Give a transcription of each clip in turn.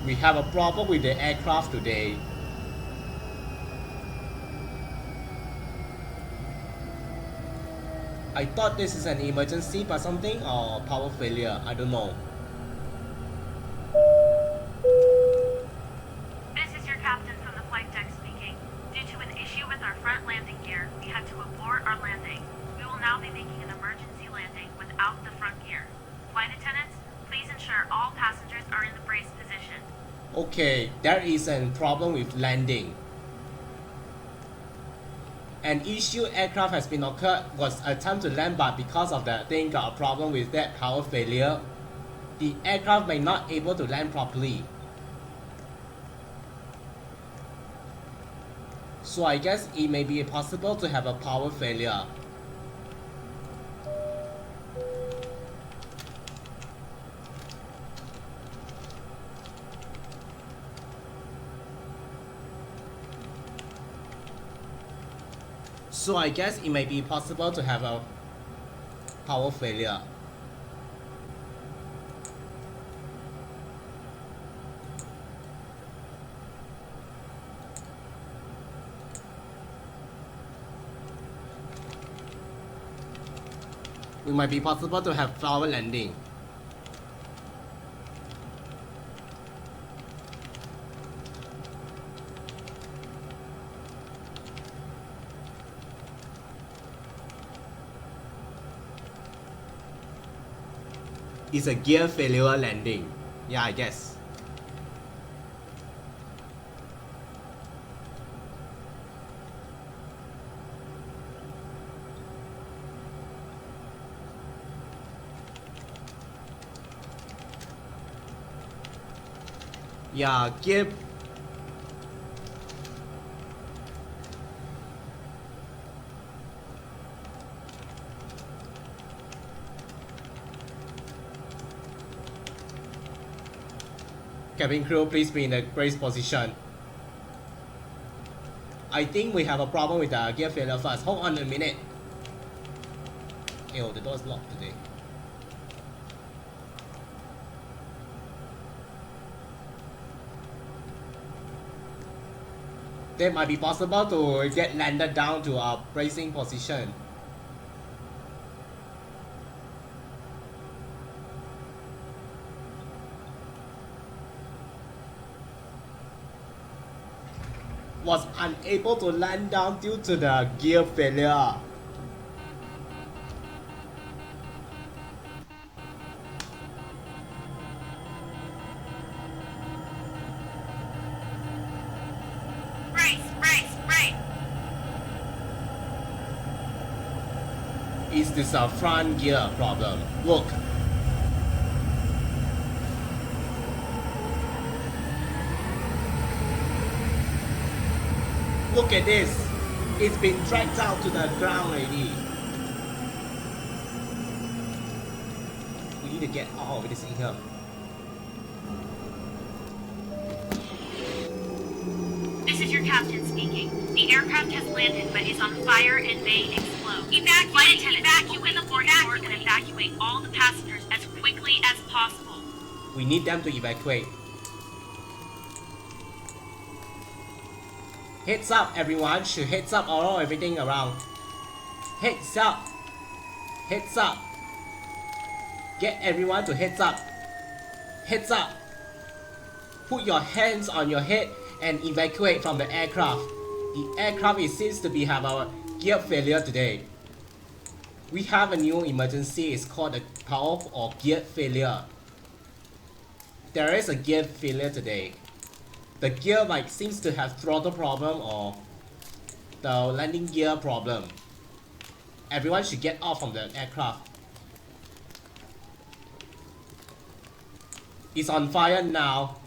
We have a problem with the aircraft today. I thought this is an emergency but something or power failure, I don't know. This is your captain from the flight deck speaking. Due to an issue with our front landing gear, we had to abort our landing. We will now be making an emergency landing without the front gear. Flight attendants, please ensure all passengers are in the brace position. Okay, there is a problem with landing. An issue aircraft has been occurred was attempt to land, but because of that thing got a problem with that power failure, the aircraft may not able to land properly. So I guess it may be possible to have a power failure. So I guess it may be possible to have a power failure. It might be possible to have flower landing. It's a gear failure landing. Yeah, I guess. Yeah, gear. Cabin crew, please be in the brace position. I think we have a problem with the gear failure first. Hold on a minute. Ew, the door is locked today. It might be possible to get landed down to our bracing position. Was unable to land down due to the gear failure. Brace! Is this a front gear problem? Look. Look at this. It's been dragged down to the ground already. We need to get all of this in here. This is your captain speaking. The aircraft has landed but is on fire and may explode. Open the boarding door and evacuate all the passengers as quickly as possible. We need them to evacuate. Heads up, everyone. Should heads up all everything around. Heads up. Heads up. Get everyone to heads up. Heads up. Put your hands on your head and evacuate from the aircraft. The aircraft seems to be have a gear failure today. We have a new emergency. It's called a power or gear failure. There is a gear failure today. The gear might seems to have throttle problem or the landing gear problem. Everyone should get off from the aircraft. It's on fire now.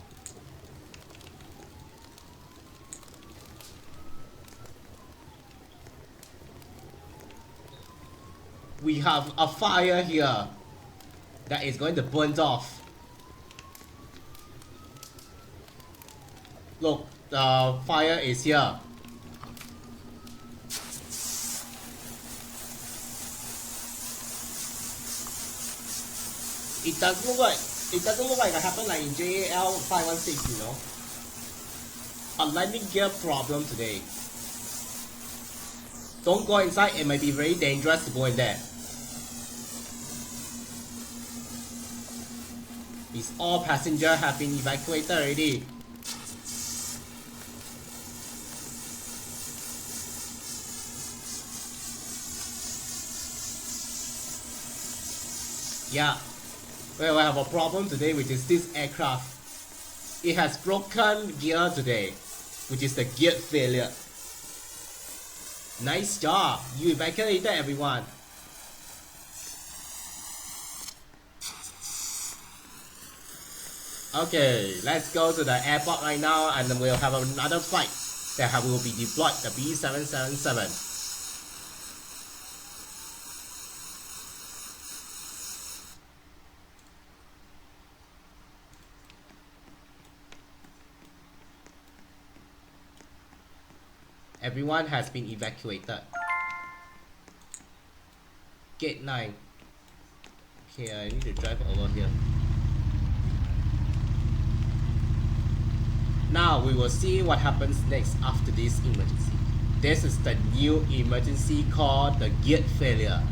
We have a fire here that is going to burn off. Look, the fire is here. It doesn't look like It doesn't look like it happened like in JAL 516, you know. A landing gear problem today. Don't go inside, it might be very dangerous to go in there. These all passengers have been evacuated already. Yeah, well, I have a problem today, which is this aircraft. It has broken gear today, which is the gear failure. Nice job, you evacuated everyone. Okay, let's go to the airport right now, and then we'll have another flight that will be deployed, the B777. Everyone has been evacuated. Gate 9. Okay, I need to drive over here. Now we will see what happens next after this emergency. This is the new emergency called the gear failure.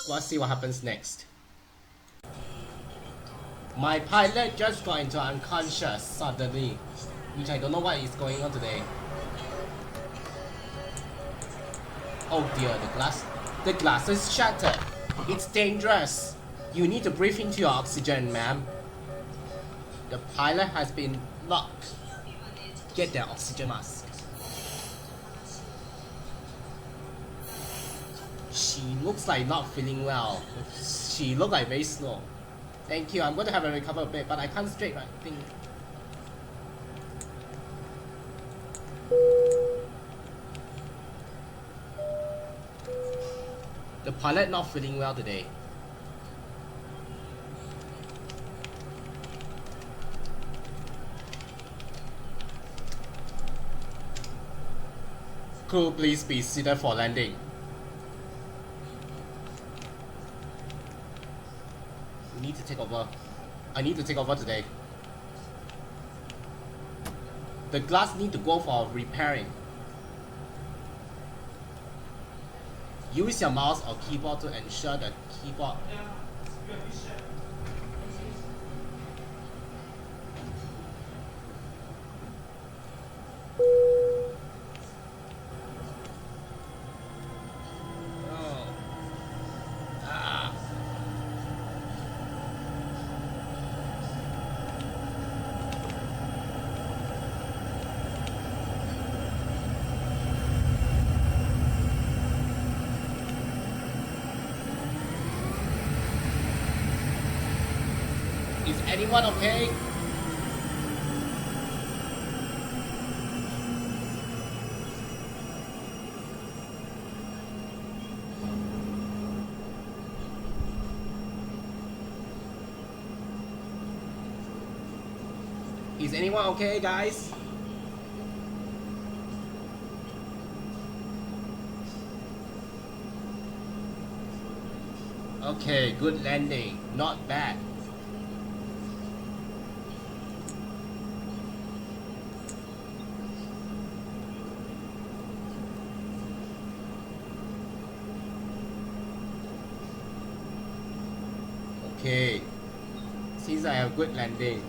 Let's see what happens next. My pilot just got into unconscious suddenly, which I don't know what is going on today. Oh dear, the glass is shattered. It's dangerous. You need to breathe into your oxygen, ma'am. The pilot has been locked. Get their oxygen mask. She looks like not feeling well. She looks like very slow. Thank you, I'm going to have a recover a bit, but I can't straight right thing. The pilot not feeling well today. Crew, please be seated for landing. We need to take over. I need to take over today. The glass need to go for repairing. Use your mouse or keyboard to ensure the keyboard. Is anyone okay? Is anyone okay, guys? Okay, good landing. Not bad. Okay, since I have good landing.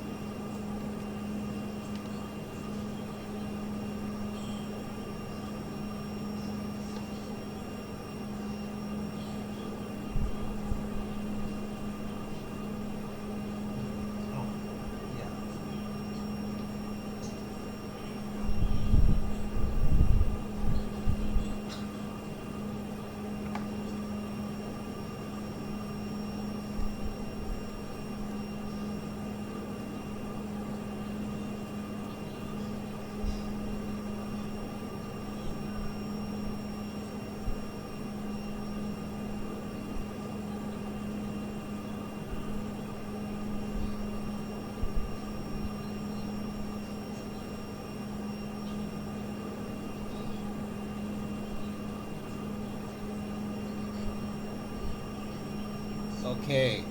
Okay.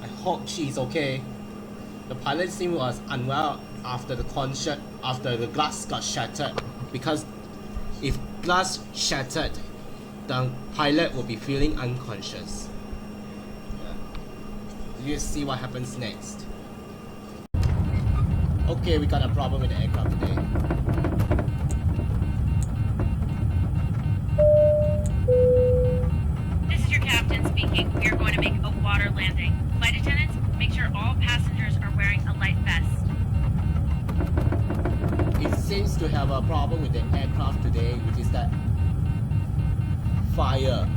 I hope she's okay. The pilot seemed was unwell after the concert, after the glass got shattered. Because if glass shattered, the pilot will be feeling unconscious. Yeah. You see what happens next. Okay, we got a problem with the aircraft today. This is your captain speaking. We are going to make a water landing. Flight attendants, make sure all passengers are wearing a life vest. It seems to have a problem with the aircraft today, which is that fire.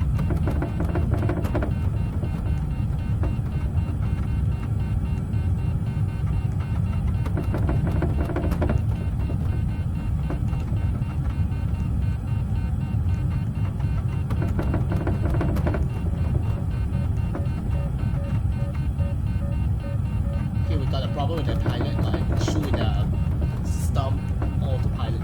Okay, we got a problem with the pilot, got an issue with the system autopilot.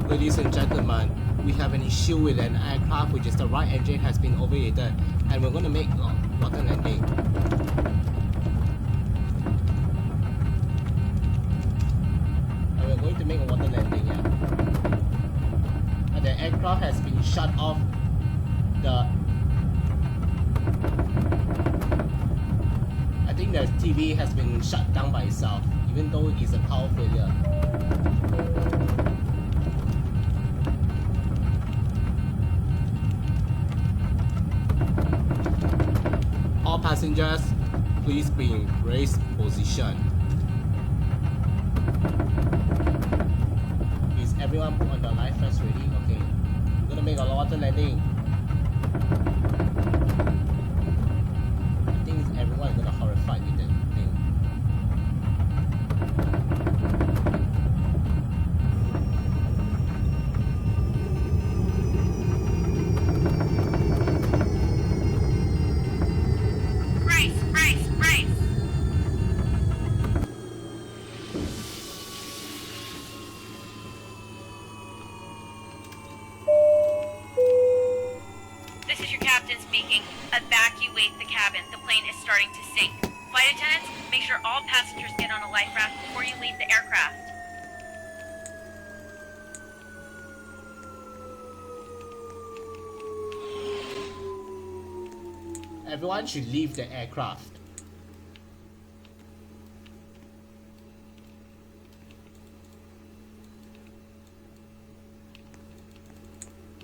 Ladies and gentlemen, we have an issue with an aircraft which is the right engine has been overheated and we're going to make a water landing. And we're going to make a water landing, yeah. And the aircraft has been shut off. I think the TV has been shut down by itself, even though it's a power failure. All passengers, please be in raised position. Is everyone put on the life vest ready? Okay. We're gonna make a water landing. I think everyone is gonna horrified with that thing. Brace! This is your captain speaking. Evacuate the cabin. The plane is starting to sink. Flight attendants, make sure all passengers get on a life raft before you leave the aircraft. Everyone should leave the aircraft.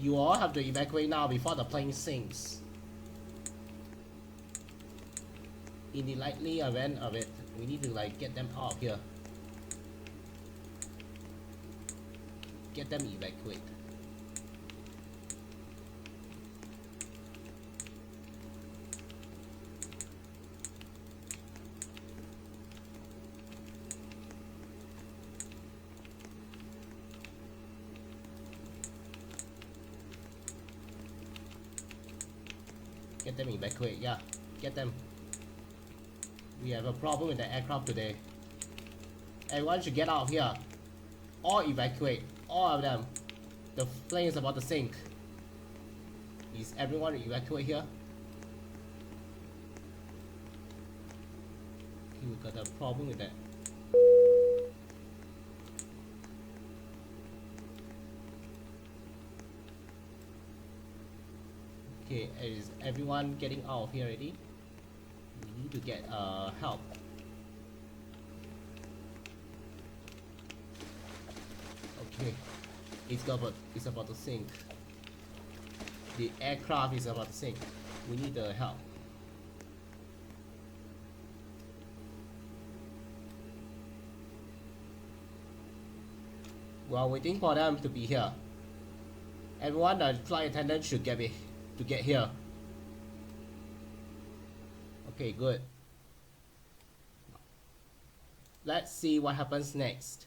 You all have to evacuate now before the plane sinks. In the likely event of it, we need to get them out of here. Get them evacuated. Get them evacuated, yeah. Get them. We have a problem with the aircraft today. Everyone should get out of here. All evacuate. All of them. The plane is about to sink. Is everyone evacuate here? Okay, we got a problem with that. Okay, is everyone getting out of here already? We need to get help. Okay, it's about to sink. The aircraft is about to sink. We need the help. We are waiting for them to be here. Everyone, the flight attendant should get here. Okay, good. Let's see what happens next.